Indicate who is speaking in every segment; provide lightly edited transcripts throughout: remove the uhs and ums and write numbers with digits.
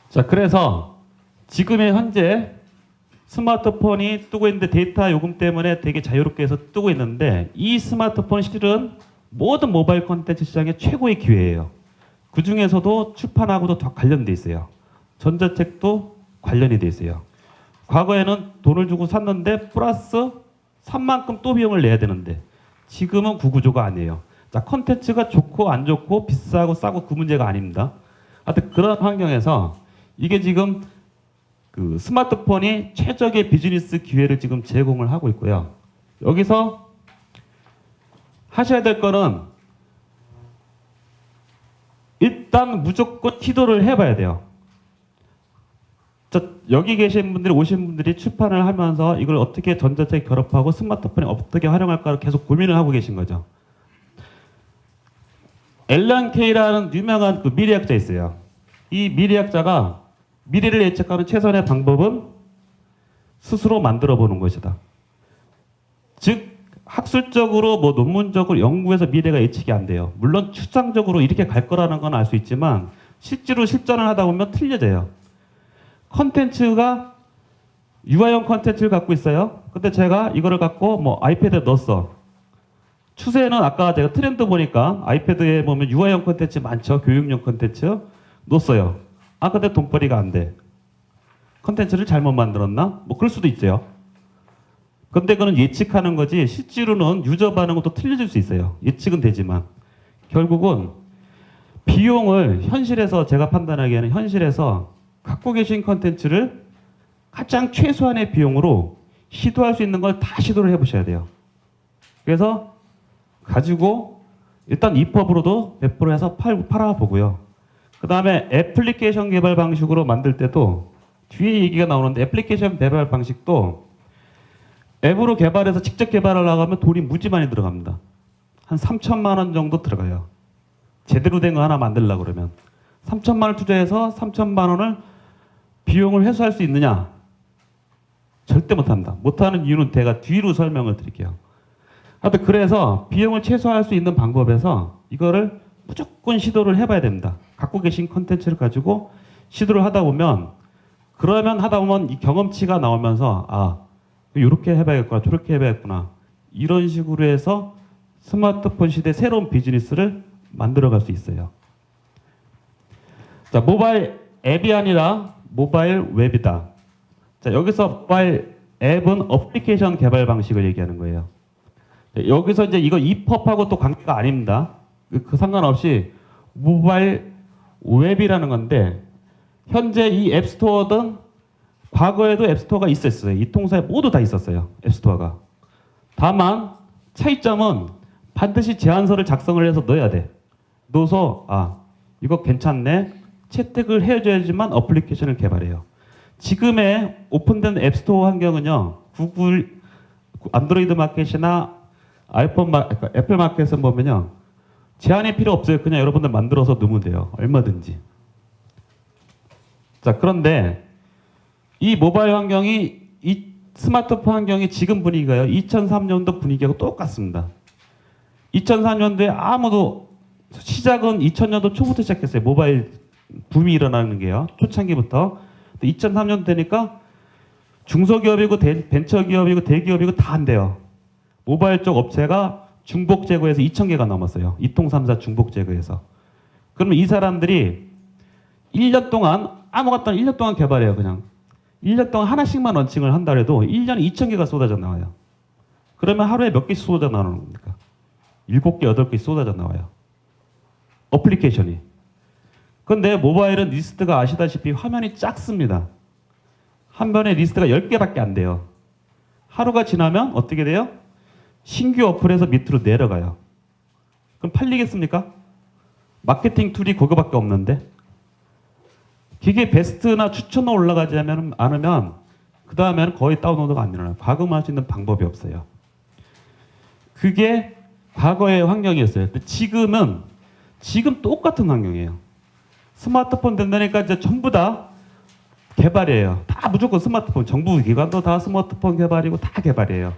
Speaker 1: 자, 그래서 지금의 현재 스마트폰이 뜨고 있는데 데이터 요금 때문에 되게 자유롭게 해서 뜨고 있는데 이 스마트폰 실은 모든 모바일 콘텐츠 시장의 최고의 기회예요. 그 중에서도 출판하고도 더 관련돼 있어요. 전자책도 관련이 돼 있어요. 과거에는 돈을 주고 샀는데 플러스 산 만큼 또 비용을 내야 되는데 지금은 그 구조가 아니에요. 자, 콘텐츠가 좋고 안 좋고 비싸고 싸고 그 문제가 아닙니다. 하여튼 그런 환경에서 이게 지금 그 스마트폰이 최적의 비즈니스 기회를 지금 제공을 하고 있고요. 여기서 하셔야 될 거는 일단 무조건 시도를 해봐야 돼요. 여기 계신 분들이 오신 분들이 출판을 하면서 이걸 어떻게 전자책 결합하고 스마트폰에 어떻게 활용할까를 계속 고민을 하고 계신 거죠. 앨런 케이라는 유명한 그 미래학자 있어요. 이 미래학자가 미래를 예측하는 최선의 방법은 스스로 만들어 보는 것이다. 즉 학술적으로 뭐 논문적으로 연구해서 미래가 예측이 안 돼요. 물론 추상적으로 이렇게 갈 거라는 건 알 수 있지만 실제로 실전을 하다 보면 틀려져요. 컨텐츠가 유아용 컨텐츠를 갖고 있어요. 근데 제가 이거를 갖고 뭐 아이패드에 넣었어. 추세는 아까 제가 트렌드 보니까 아이패드에 보면 유아용 컨텐츠 많죠. 교육용 컨텐츠 넣었어요. 아 근데 돈벌이가 안 돼. 컨텐츠를 잘못 만들었나? 뭐 그럴 수도 있어요. 근데 그건 예측하는 거지 실제로는 유저 반응은 또 틀려질 수 있어요. 예측은 되지만 결국은 비용을 현실에서 제가 판단하기에는 현실에서 갖고 계신 컨텐츠를 가장 최소한의 비용으로 시도할 수 있는 걸 다 시도를 해보셔야 돼요. 그래서 가지고 일단 EPUB으로도 배포를 해서 팔아보고요. 그 다음에 애플리케이션 개발 방식으로 만들 때도 뒤에 얘기가 나오는데 애플리케이션 개발 방식도 앱으로 개발해서 직접 개발하려고 하면 돈이 무지 많이 들어갑니다. 한 3천만 원 정도 들어가요. 제대로 된 거 하나 만들려고 그러면 3천만 원 투자해서 3천만 원을 비용을 회수할 수 있느냐? 절대 못합니다. 못하는 이유는 제가 뒤로 설명을 드릴게요. 하여튼 그래서 비용을 최소화할 수 있는 방법에서 이거를 무조건 시도를 해봐야 됩니다. 갖고 계신 컨텐츠를 가지고 시도를 하다 보면 이 경험치가 나오면서 아 이렇게 해봐야겠구나 저렇게 해봐야겠구나 이런 식으로 해서 스마트폰 시대 새로운 비즈니스를 만들어갈 수 있어요. 자, 모바일 앱이 아니라 모바일 웹이다. 자, 여기서 모바일 앱은 어플리케이션 개발 방식을 얘기하는 거예요. 여기서 이제 이거 EPUB하고 또 관계가 아닙니다. 그 상관없이 모바일 웹이라는 건데 현재 이 앱스토어든 과거에도 앱스토어가 있었어요. 이 통사에 모두 다 있었어요. 앱스토어가. 다만 차이점은 반드시 제안서를 작성을 해서 넣어야 돼. 넣어서 아 이거 괜찮네. 채택을 해줘야지만 어플리케이션을 개발해요. 지금의 오픈된 앱스토어 환경은요. 구글 안드로이드 마켓이나 애플 마켓에 보면요. 제한이 필요 없어요. 그냥 여러분들 만들어서 넣으면 돼요. 얼마든지. 자, 그런데 이 모바일 환경이 이 스마트폰 환경이 지금 분위기가요. 2003년도 분위기하고 똑같습니다. 2004년도에 아무도 시작은 2000년도 초부터 시작했어요. 모바일 붐이 일어나는 게요. 초창기부터. 2003년 되니까 중소기업이고 벤처기업이고 대기업이고 다 한대요. 모바일 쪽 업체가 중복 제거해서 2,000개가 넘었어요. 2통3사 중복 제거해서. 그러면 이 사람들이 1년 동안 아무것도 1년 동안 개발해요. 그냥 1년 동안 하나씩만 런칭을 한다 해도 1년에 2,000개가 쏟아져 나와요. 그러면 하루에 몇 개씩 쏟아져 나오는 겁니까? 7개, 8개씩 쏟아져 나와요. 어플리케이션이. 근데 모바일은 리스트가 아시다시피 화면이 작습니다. 한 번에 리스트가 10개밖에 안 돼요. 하루가 지나면 어떻게 돼요? 신규 어플에서 밑으로 내려가요. 그럼 팔리겠습니까? 마케팅 툴이 그거밖에 없는데. 기계 베스트나 추천어 올라가지 않으면 그 다음에는 거의 다운로드가 안 일어나요. 과금할 수 있는 방법이 없어요. 그게 과거의 환경이었어요. 근데 지금 똑같은 환경이에요. 스마트폰 된다니까 이제 전부 다 개발이에요. 다 무조건 스마트폰. 정부 기관도 다 스마트폰 개발이고 다 개발이에요.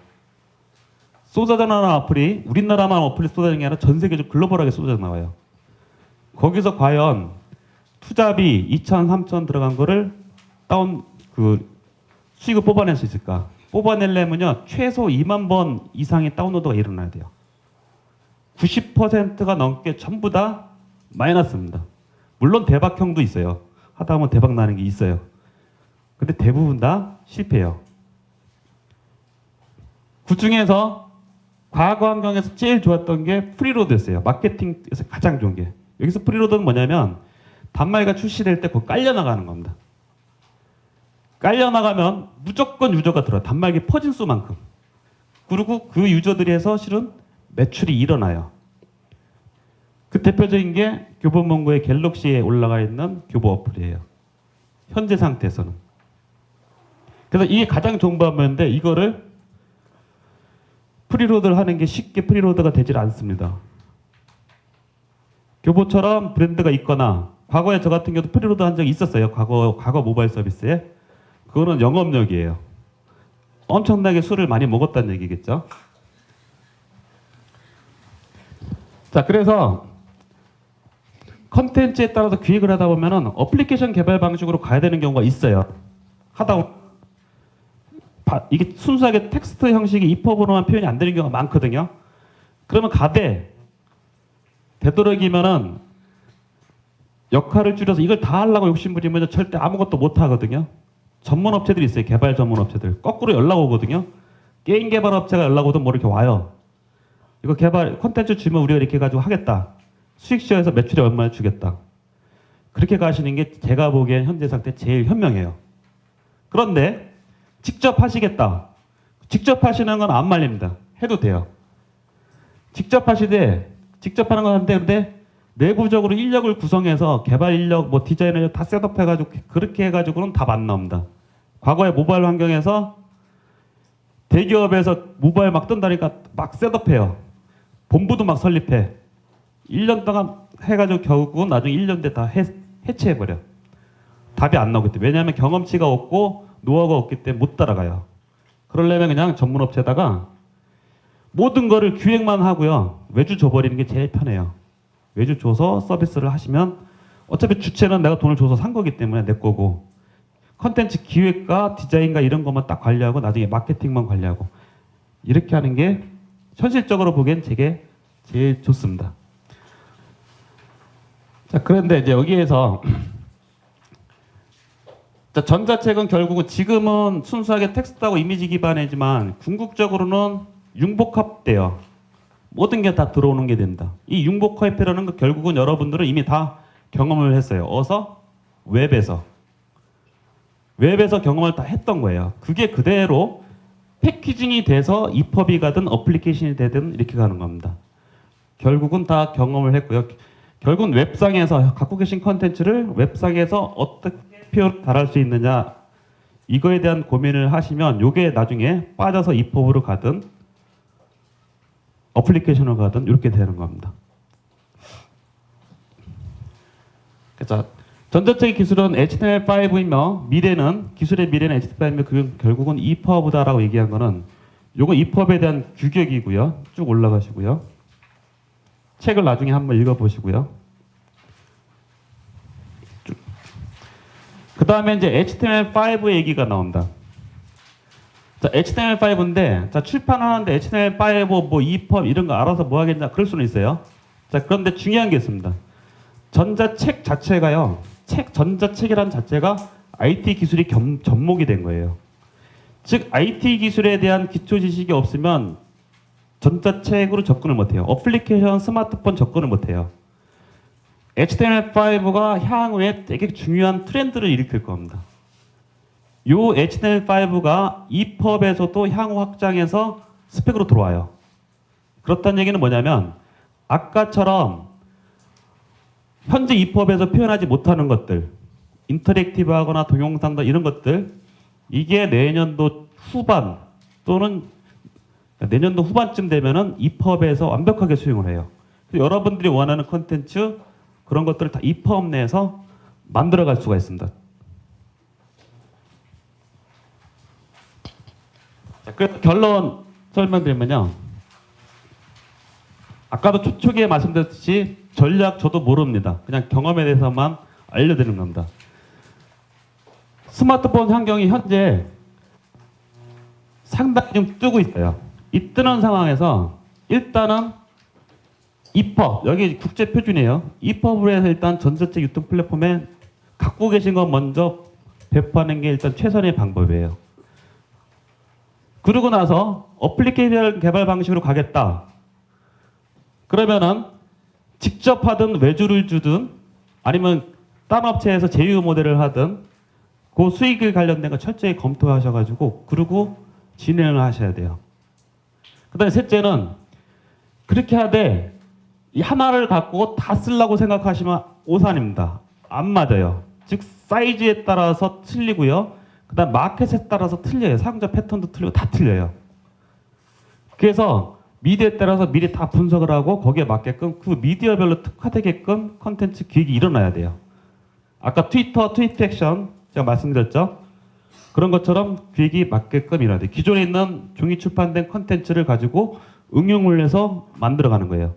Speaker 1: 쏟아져나오는 어플이 우리나라만 어플이 쏟아지는 게 아니라 전 세계적으로 글로벌하게 쏟아져 나와요. 거기서 과연 투자비 2천, 3천 들어간 거를 수익을 뽑아낼 수 있을까? 뽑아내려면요, 최소 2만 번 이상의 다운로드가 일어나야 돼요. 90%가 넘게 전부 다 마이너스입니다. 물론 대박형도 있어요. 하다 보면 대박 나는 게 있어요. 근데 대부분 다 실패해요. 그 중에서 과거 환경에서 제일 좋았던 게 프리로드였어요. 마케팅에서 가장 좋은 게. 여기서 프리로드는 뭐냐면 단말기가 출시될 때 그거 깔려나가는 겁니다. 깔려나가면 무조건 유저가 들어요. 단말기 퍼진 수만큼. 그리고 그 유저들이 해서 실은 매출이 일어나요. 그 대표적인 게 교보문고의 갤럭시에 올라가 있는 교보 어플이에요. 현재 상태에서는. 그래서 이게 가장 좋은 방법인데 이거를 프리로드를 하는 게 쉽게 프리로드가 되질 않습니다. 교보처럼 브랜드가 있거나 과거에 저 같은 경우도 프리로드 한 적이 있었어요. 과거 모바일 서비스에. 그거는 영업력이에요. 엄청나게 술을 많이 먹었다는 얘기겠죠. 자, 그래서 컨텐츠에 따라서 기획을 하다 보면은 어플리케이션 개발 방식으로 가야 되는 경우가 있어요. 이게 순수하게 텍스트 형식의 EPUB으로만 표현이 안 되는 경우가 많거든요. 그러면 되도록이면은 역할을 줄여서 이걸 다 하려고 욕심부리면 절대 아무것도 못 하거든요. 전문 업체들이 있어요. 개발 전문 업체들. 거꾸로 연락 오거든요. 게임 개발 업체가 연락 오든 뭐 이렇게 와요. 이거 개발 콘텐츠 주면 우리가 이렇게 해가지고 하겠다. 수익시어에서 매출에 얼마를 주겠다. 그렇게 가시는 게 제가 보기엔 현재 상태 제일 현명해요. 그런데 직접 하시겠다. 직접 하시는 건 안 말립니다. 해도 돼요. 직접 하는 건 한데 근데 내부적으로 인력을 구성해서 개발 인력, 뭐 디자인을 다 셋업해가지고 그렇게 해가지고는 답 안 나옵니다. 과거에 모바일 환경에서 대기업에서 모바일 막 뜬다니까 막 셋업해요. 본부도 막 설립해. 1년 동안 해가지고 결국은 나중에 1년 뒤에 다 해체해버려. 답이 안 나오기 때문에. 왜냐하면 경험치가 없고 노하우가 없기 때문에 못 따라가요. 그러려면 그냥 전문업체에다가 모든 거를 기획만 하고요. 외주 줘버리는 게 제일 편해요. 외주 줘서 서비스를 하시면 어차피 주체는 내가 돈을 줘서 산 거기 때문에 내 거고 컨텐츠 기획과 디자인과 이런 것만 딱 관리하고 나중에 마케팅만 관리하고 이렇게 하는 게 현실적으로 보기엔 제게 제일 좋습니다. 자, 그런데 이제 여기에서 자, 전자책은 결국은 지금은 순수하게 텍스트하고 이미지 기반이지만 궁극적으로는 융복합돼요. 모든 게 다 들어오는 게 된다. 이 융복합이라는 거 결국은 여러분들은 이미 다 경험을 했어요. 웹에서 경험을 다 했던 거예요. 그게 그대로 패키징이 돼서 EPUB이 가든 어플리케이션이 되든 이렇게 가는 겁니다. 결국은 다 경험을 했고요. 결국은 웹상에서 갖고 계신 컨텐츠를 웹상에서 어떻게 표현 달할 수 있느냐 이거에 대한 고민을 하시면 이게 나중에 빠져서 EPUB으로 가든 어플리케이션으로 가든 이렇게 되는 겁니다. 그래서 전자책 기술은 HTML5이며 기술의 미래는 HTML5이며 그 결국은 EPUB다라고 얘기한 거는 요거 EPUB에 대한 규격이고요. 쭉 올라가시고요. 책을 나중에 한번 읽어보시고요. 그 다음에 이제 HTML5 얘기가 나온다. 자, HTML5인데, 자, 출판하는데 HTML5, 뭐, EPUB 이런 거 알아서 뭐 하겠냐, 그럴 수는 있어요. 자, 그런데 중요한 게 있습니다. 전자책 자체가요, 전자책이라는 자체가 IT 기술이 접목이 된 거예요. 즉, IT 기술에 대한 기초 지식이 없으면 전자책으로 접근을 못해요. 어플리케이션, 스마트폰 접근을 못해요. HTML5가 향후에 되게 중요한 트렌드를 일으킬 겁니다. 이 HTML5가 EPUB에서도 향후 확장해서 스펙으로 들어와요. 그렇다는 얘기는 뭐냐면 아까처럼 현재 EPUB에서 표현하지 못하는 것들 인터랙티브하거나 동영상도 이런 것들 이게 내년도 후반 또는 내년도 후반쯤 되면은 이펍에서 완벽하게 수용을 해요. 여러분들이 원하는 콘텐츠 그런 것들을 다 이펍 내에서 만들어갈 수가 있습니다. 자, 그래서 결론 설명드리면요. 아까도 초기에 말씀드렸듯이 전략 저도 모릅니다. 그냥 경험에 대해서만 알려드리는 겁니다. 스마트폰 환경이 현재 상당히 좀 뜨고 있어요. 이 뜨는 상황에서 일단은 이펍, 여기 국제 표준이에요. 이펍을 해서 일단 전자책 유통 플랫폼에 갖고 계신 거 먼저 배포하는 게 일단 최선의 방법이에요. 그러고 나서 어플리케이션 개발 방식으로 가겠다. 그러면은 직접 하든 외주를 주든 아니면 다른 업체에서 제휴 모델을 하든 그 수익에 관련된 거 철저히 검토하셔가지고 그리고 진행을 하셔야 돼요. 그 다음에 셋째는 그렇게 하되 이 하나를 갖고 다 쓰려고 생각하시면 오산입니다. 안 맞아요. 즉 사이즈에 따라서 틀리고요. 그 다음 마켓에 따라서 틀려요. 사용자 패턴도 틀리고 다 틀려요. 그래서 미디어에 따라서 미리 다 분석을 하고 거기에 맞게끔 그 미디어별로 특화되게끔 컨텐츠 기획이 일어나야 돼요. 아까 트위터, 트윗 액션 제가 말씀드렸죠. 그런 것처럼 기획이 맞게끔 일어나야 돼요. 기존에 있는 종이 출판된 컨텐츠를 가지고 응용을 해서 만들어가는 거예요.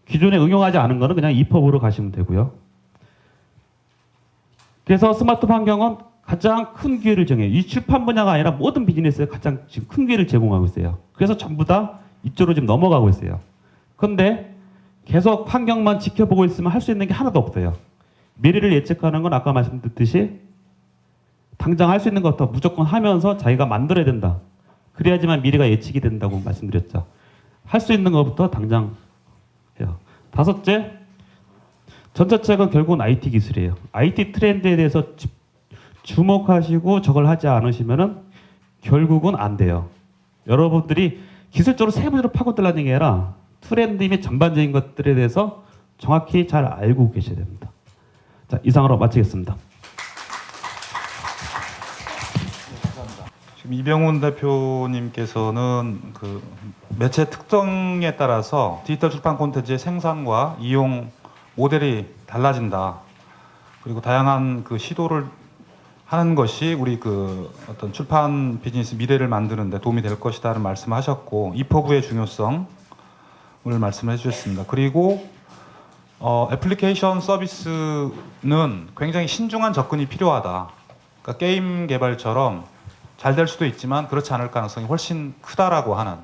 Speaker 1: 기존에 응용하지 않은 거는 그냥 이펍으로 가시면 되고요. 그래서 스마트 환경은 가장 큰 기회를 정해요. 이 출판 분야가 아니라 모든 비즈니스에 가장 지금 큰 기회를 제공하고 있어요. 그래서 전부 다 이쪽으로 지금 넘어가고 있어요. 그런데 계속 환경만 지켜보고 있으면 할 수 있는 게 하나도 없어요. 미래를 예측하는 건 아까 말씀드렸듯이 당장 할 수 있는 것부터 무조건 하면서 자기가 만들어야 된다. 그래야지만 미래가 예측이 된다고 말씀드렸죠. 할 수 있는 것부터 당장 해요. 다섯째, 전자책은 결국은 IT 기술이에요. IT 트렌드에 대해서 주목하시고 저걸 하지 않으시면은 결국은 안 돼요. 여러분들이 기술적으로 세부적으로 파고들라는 얘기 아니라 트렌드 및 전반적인 것들에 대해서 정확히 잘 알고 계셔야 됩니다. 자, 이상으로 마치겠습니다.
Speaker 2: 지금 이병훈 대표님께서는 그 매체 특성에 따라서 디지털 출판 콘텐츠의 생산과 이용 모델이 달라진다. 그리고 다양한 그 시도를 하는 것이 우리 그 어떤 출판 비즈니스 미래를 만드는 데 도움이 될 것이다라는 말씀을 하셨고 이퍼브의 중요성을 말씀해 주셨습니다. 그리고 애플리케이션 서비스는 굉장히 신중한 접근이 필요하다. 그러니까 게임 개발처럼 잘 될 수도 있지만 그렇지 않을 가능성이 훨씬 크다라고 하는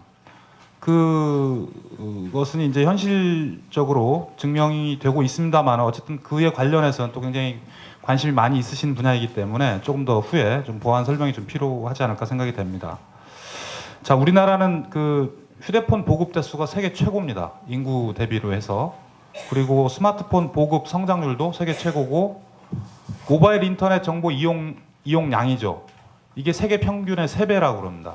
Speaker 2: 그것은 이제 현실적으로 증명이 되고 있습니다만 어쨌든 그에 관련해서는 또 굉장히 관심이 많이 있으신 분야이기 때문에 조금 더 후에 좀 보완 설명이 좀 필요하지 않을까 생각이 됩니다. 자, 우리나라는 그 휴대폰 보급 대수가 세계 최고입니다. 인구 대비로 해서. 그리고 스마트폰 보급 성장률도 세계 최고고 모바일 인터넷 정보 이용량이죠. 이게 세계 평균의 3배라고 그럽니다.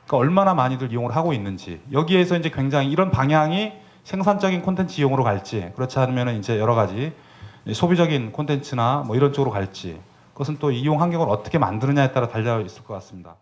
Speaker 2: 그러니까 얼마나 많이들 이용을 하고 있는지 여기에서 이제 굉장히 이런 방향이 생산적인 콘텐츠 이용으로 갈지 그렇지 않으면 이제 여러 가지 소비적인 콘텐츠나 뭐 이런 쪽으로 갈지 그것은 또 이용 환경을 어떻게 만드느냐에 따라 달려 있을 것 같습니다.